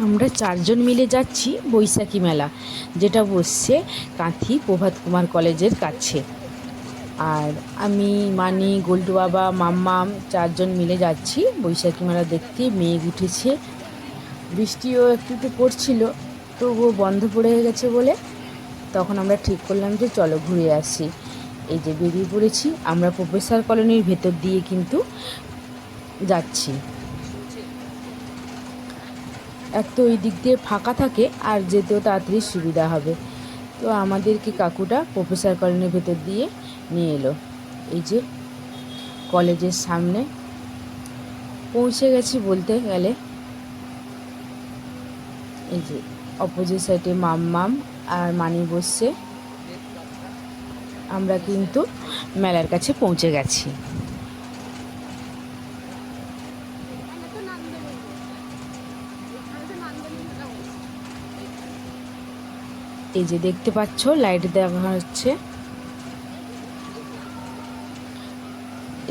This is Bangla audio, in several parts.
আমরা চারজন মিলে যাচ্ছি বৈশাখী মেলা, যেটা বসছে কাঁথি প্রভাত কুমার কলেজের কাছে। আর আমি, মানি, গোল্টু বাবা, মাম্মাম চারজন মিলে যাচ্ছি বৈশাখী মেলা দেখতে। মেঘ উঠেছে, বৃষ্টিও একটু একটু পড়ছিল, তবুও বন্ধ পড়ে গেছে বলে তখন আমরা ঠিক করলাম যে চলো ঘুরে আসি। এই যে বেরিয়ে পড়েছি আমরা, প্রফেসর কলোনির ভেতর দিয়ে কিন্তু যাচ্ছি। এক তো ওই দিক দিয়ে ফাঁকা থাকে আর যেতেও তাড়াতাড়ি সুবিধা হবে। তো আমাদেরকে কাকুটা প্রফেসর কলোনির ভেতর দিয়ে নিয়ে এলো। এই যে কলেজের সামনে পৌঁছে গেছি বলতে গেলে। এই যে অপোজিট সাইডে মাম্মাম আর মানি বসছে, আমরা কিন্তু মেলার কাছে পৌঁছে গেছি। এই যে দেখতে পাচ্ছ লাইট দেখা হচ্ছে।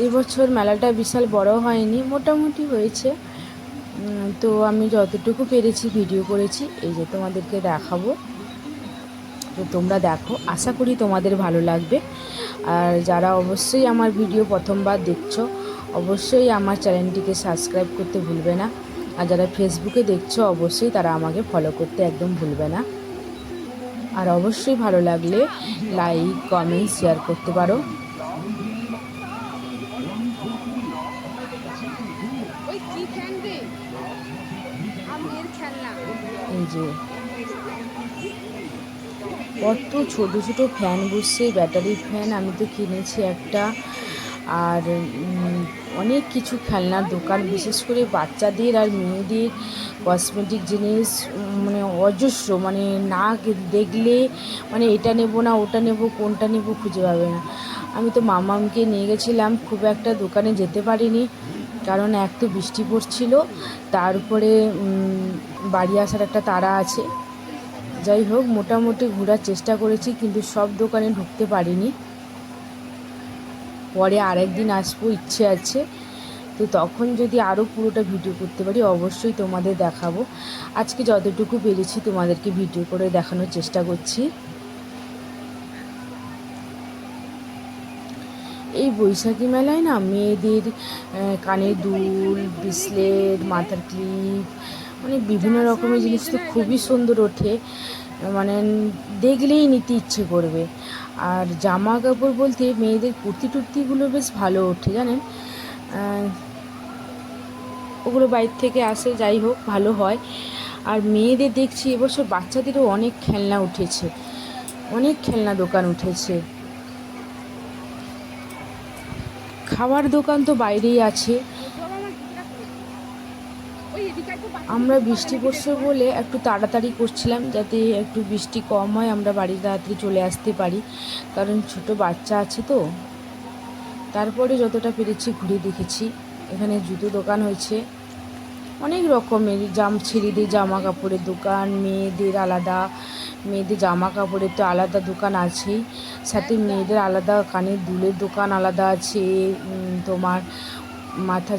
এবছর মেলাটা বিশাল বড় হয়নি, মোটামুটি হয়েছে। তো আমি যতটুকু পেরেছি ভিডিও করেছি, এই যে তোমাদেরকে দেখাবো। তো তোমরা দেখো, আশা করি তোমাদের ভালো লাগবে। আর যারা অবশ্যই আমার ভিডিও প্রথমবার দেখছো, অবশ্যই আমার চ্যানেলটিকে সাবস্ক্রাইব করতে ভুলবে না। আর যারা ফেসবুকে দেখছো, অবশ্যই তারা আমাকে ফলো করতে একদম ভুলবে না। আর অবশ্যই ভালো লাগলে লাইক, কমেন্ট, শেয়ার করতে পারো। এই যে কত ছোট ছোট ফ্যান বসছে, ব্যাটারি ফ্যান। আমি তো কিনেছি একটা। আর অনেক কিছু খেলনার দোকান, বিশেষ করে বাচ্চাদের আর মেয়েদের কসমেটিক জিনিস, মানে অজস্র, মানে না দেখলে মানে এটা নেব না ওটা নেব, কোনটা নেব খুঁজে পাবে না। আমি তো মামামকে নিয়ে গেছিলাম, খুব একটা দোকানে যেতে পারিনি, কারণ এক তো বৃষ্টি পড়ছিল, তারপরে বাড়ি আসার একটা তাড়া আছে। যাই হোক, মোটামুটি ঘোরার চেষ্টা করেছি, কিন্তু সব দোকানে ঢুকতে পারিনি। পরে আরেকদিন আসবো, ইচ্ছে আছে। তো তখন যদি আরও পুরোটা ভিডিও করতে পারি, অবশ্যই তোমাদের দেখাবো। আজকে যতটুকু পেরেছি তোমাদেরকে ভিডিও করে দেখানোর চেষ্টা করছি। এই বৈশাখী মেলায় না মেয়েদের কানের দুল, ব্রেসলেট, মাথার ক্লিপ, মানে বিভিন্ন রকমের জিনিস তো খুবই সুন্দর ওঠে, মানে দেখলেই নিতে ইচ্ছে করবে। আর জামা কাপড় বলতে মেয়েদের কুর্তি টুর্তিগুলো বেশ ভালো ওঠে, জানেন। ওগুলো বাইরে থেকে আসে, যাই হোক ভালো হয়। আর মেয়েদের দেখছি এবছর বাচ্চাদেরও অনেক খেলনা উঠেছে, অনেক খেলনা দোকান উঠেছে। খাবার দোকান তো বাইরেই আছে। আমরা বৃষ্টি পড়ছে বলে একটু তাড়াতাড়ি করছিলাম, যাতে একটু বৃষ্টি কম হয়, আমরা বাড়ি তাড়াতাড়ি চলে আসতে পারি, কারণ ছোট বাচ্চা আছে তো। তারপরে যতটা পেরেছি ঘুরে দেখেছি। এখানে জুতো দোকান হয়েছে, অনেক রকমের ছেলেদের জামা কাপড়ের দোকান, মেয়েদের আলাদা, মেয়েদের জামা কাপড়ের তো আলাদা দোকান আছেই, সাথে মেয়েদের আলাদা কানের দুলের দোকান আলাদা আছে। তোমার মাথা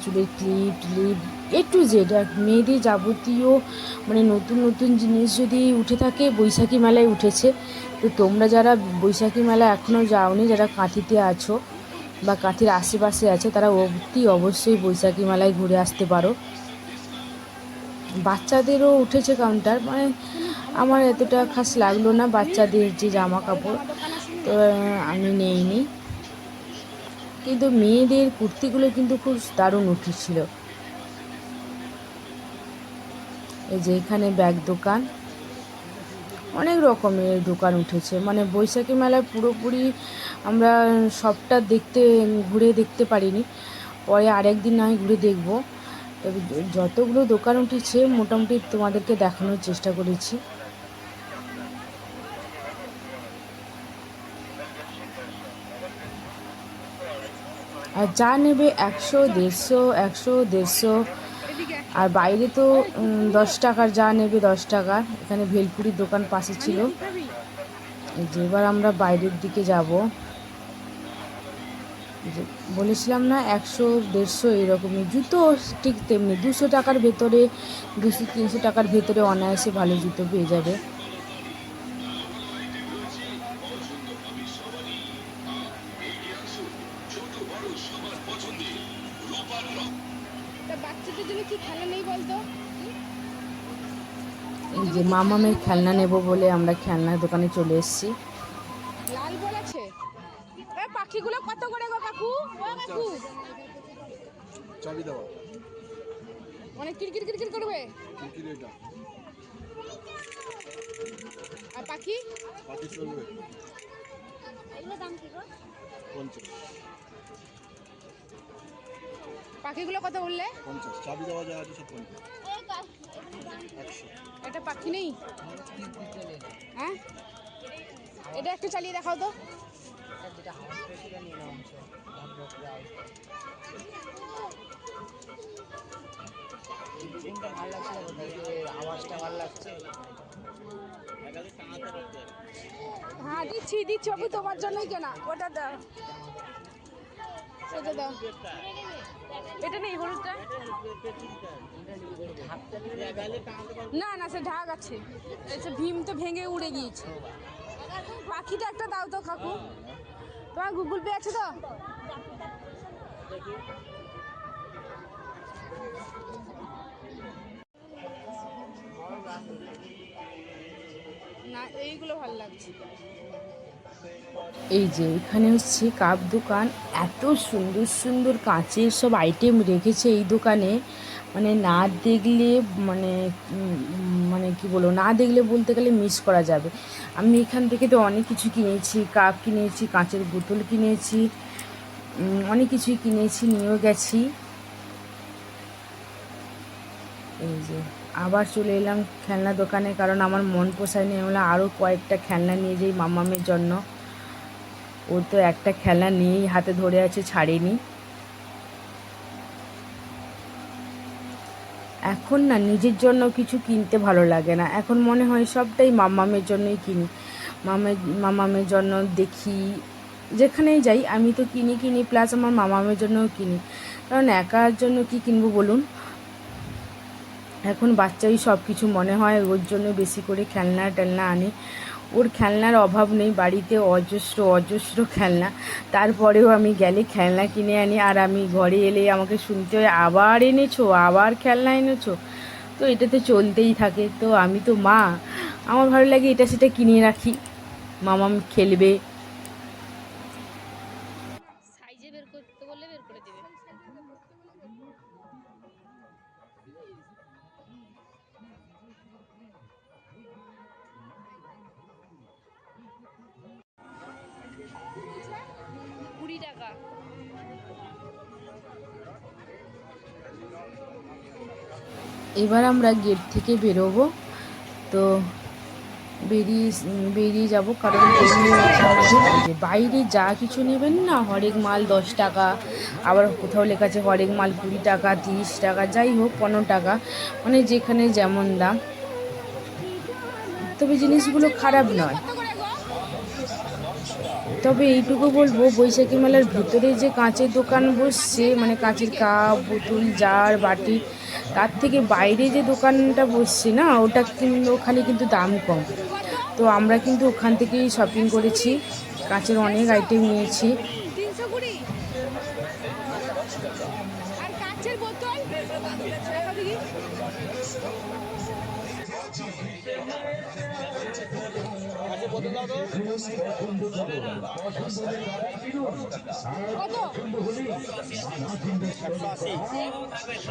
চুলের clip tulip, A to Z মেয়েদের যাবতীয়, মানে নতুন নতুন জিনিস যদি উঠে থাকে বৈশাখী মেলায় উঠেছে। তো তোমরা যারা বৈশাখী মেলা এখনও যাওনি, যারা কাঁথিতে আছো বা কাঁথির আশেপাশে আছে, তারা অবশ্যই বৈশাখী মেলায় ঘুরে আসতে পারো। বাচ্চাদেরও উঠেছে কাউন্টার, মানে আমার এতটা খাস লাগলো না বাচ্চাদের যে জামা কাপড়, তো আমি নেইনি। কিন্তু মেয়েদের কুর্তিগুলো কিন্তু খুব দারুণ উঠেছিল। এই যে এখানে ব্যাগ দোকান, অনেক রকমের দোকান উঠেছে। মানে বৈশাখী মেলায় পুরোপুরি আমরা সবটা ঘুরে দেখতে পারিনি, পরে আরেকদিন না হয় ঘুরে দেখবো। তবে যতগুলো দোকান উঠেছে মোটামুটি তোমাদেরকে দেখানোর চেষ্টা করেছি। আর যা নেবে 100, 150, আর বাইরে তো 10 টাকার, যা নেবে 10 টাকার। এখানে ভেলপুরির দোকান পাশে ছিল। যে এবার আমরা বাইরের দিকে যাব, যে বলেছিলাম না 100-150 এরকমই জুতো, ঠিক তেমনি 200 টাকার ভেতরে, 200-300 টাকার ভেতরে অনায়াসে ভালো জুতো পেয়ে যাবে। বাচ্চাদের জন্য কি খেলা নেই বলতো? এই যে মামামের খেলনা নেব বলে আমরা খেলনার দোকানে চলে এসেছি। লাল বল আছে। পাখিগুলো কত করে গো কাকু? ও কাকু চাবি দাও। অনেক কিরকির কিরকির করবে। কিরকির এটা। আর পাখি? পাখি চলবে। এগুলো দাম কি গো? 50। পাখিগুলো কত বললে? 50 চাবি দেওয়া যায় আছে সব 50। 100। এটা পাখি নেই? হ্যাঁ, এটা একটু চালিয়ে দেখাও তো। হ্যাঁ দিচ্ছি দিচ্ছি, আমি তোমার জন্যই কেনা। ওটা দাও, এটা দাও। এটা নেই হলুদটা? না না, সে ঢাক আছে। এসে ভীম তো ভেঙে উড়ে গিয়েছে। পাখিটা একটা দাও তো কাকু। তোমার গুগল পে আছে তো? না, এইগুলো ভালো লাগছে। এই যে এখানে হচ্ছে কাপ দোকান, এত সুন্দর সুন্দর কাঁচের সব আইটেম রেখেছে এই দোকানে, মানে না দেখলে মানে মানে কি বলবো, না দেখলে বলতে গেলে মিস করা যাবে। আমি এখান থেকে তো অনেক কিছু কিনেছি, কাপ কিনেছি, কাঁচের বোতল কিনেছি, অনেক কিছুই কিনেছি, নিয়েও গেছি। এই যে আবার চলে এলাম খেলনা দোকানে, কারণ আমার মন পোষায়নি, আমরা আরও কয়েকটা খেলনা নিয়ে যাই মামামের জন্য। ও তো একটা খেলনা নিয়েই হাতে ধরে আছে, ছাড়েনি। এখন না নিজের জন্য কিছু কিনতে ভালো লাগে না, এখন মনে হয় সবটাই মামামের জন্যই কিনি। মামামের জন্য দেখি, যেখানেই যাই আমি তো কিনি প্লাস আমার মামামের জন্যও কিনি, কারণ একার জন্য কি কিনবো বলুন। এখন বাচ্চাই সব কিছু মনে হয়, ওর জন্য বেশি করে খেলনা টেলনা আনি। ওর খেলনার অভাব নেই, বাড়িতে অজস্র অজস্র খেলনা, তারপরেও আমি গেলে খেলনা কিনে আনি, আর আমি ঘরে এলে আমাকে শুনতে হয় আবার এনেছো, আবার খেলনা এনেছো। তো এটাতে চলতেই থাকে। তো আমি তো মা, আমার ভালো লাগে এটা সেটা কিনে রাখি, মামাম খেলবে। সাইজে বের করতে বললে বের করে দেবে। টাকা। এবার আমরা গেট থেকে বেরোবো, তো বেরিয়ে যাব, কারণ যে বাইরে যা কিছু নেবেন না, হরেক মাল 10 টাকা, আবার কোথাও লেখা আছে হরেক মাল 20 টাকা, 30 টাকা, যাই হোক 15 টাকা, মানে যেখানে যেমন দাম। তবে জিনিসগুলো খারাপ নয়। তবে এইটুকু বলবো, বৈশাখী মেলার ভিতরে যে কাঁচের দোকান বসছে, মানে কাঁচের কাপ বোতল জার বাটি, তার থেকে বাইরে যে দোকানটা বসছে না, ওটা কিন্তু ওখানে কিন্তু দাম কম। তো আমরা কিন্তু ওখান থেকেই শপিং করেছি, কাঁচের অনেক আইটেম নিয়েছি। 320 আর কাঁচের বোতল দেখা দেখি।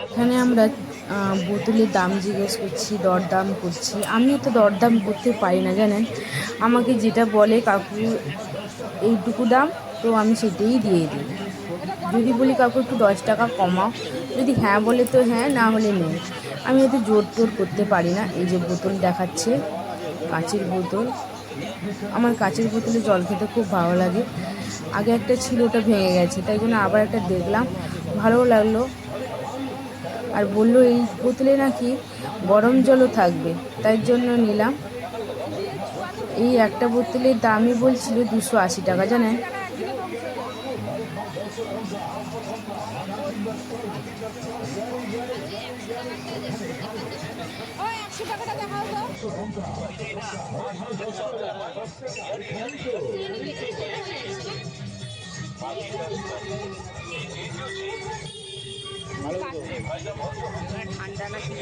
এখানে আমরা বোতলের দাম জিজ্ঞেস করছি, দরদাম করছি। আমিও তো দরদাম করতে পারি না জানেন, আমাকে যেটা বলে কাকু এইটুকু দাম, তো আমি সেটাই দিয়ে দিই। যদি বলি কাকু একটু 10 টাকা কমাও, যদি হ্যাঁ বলে তো হ্যাঁ, না হলে নেই। আমি হয়তো জোর টোর করতে পারি না। এই যে বোতল দেখাচ্ছে, কাঁচের বোতল, আমার কাঁচের বোতলে জল খেতে খুব ভালো লাগে। আগে একটা ছিল, ওটা ভেঙে গেছে, তাই জন্য আবার একটা দেখলাম, ভালো লাগলো। আর বললো এই বোতলে নাকি গরম জলও থাকবে, তাই জন্য নিলাম। এই একটা বোতলের দামই বলছিল 280 টাকা জানেন। ঠান্ডা না কি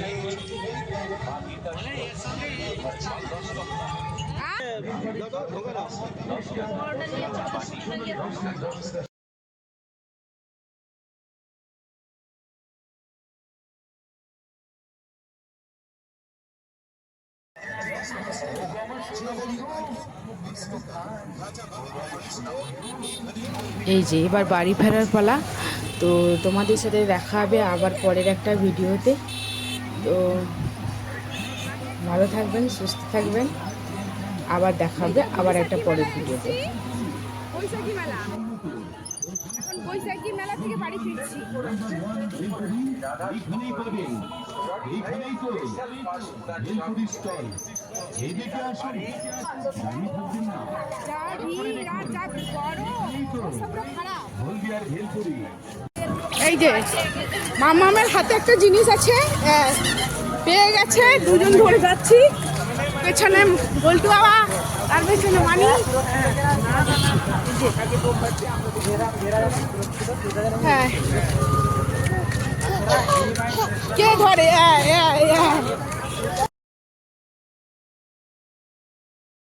এই যে এবার বাড়ি ফেরার পালা। তো তোমাদের সাথে দেখা হবে আবার পরের একটা ভিডিওতে। তো ভালো থাকবেন, সুস্থ থাকবেন, আবার দেখা হবে আবার একটা পরের ভিডিওতে। বৈশাখী মেলা, এখন বৈশাখী মেলা থেকে বাড়ি ফিরছি। যা ভিড় আর যা গরম, অবস্থা খারাপ। এই যে মামামের হাতে একটা জিনিস আছে, পেয়ে গেছে, দুজন ধরে যাচ্ছি। পেছনে বল্টু বাবা, তার পেছনে মানি। হ্যাঁ, কে ধরে?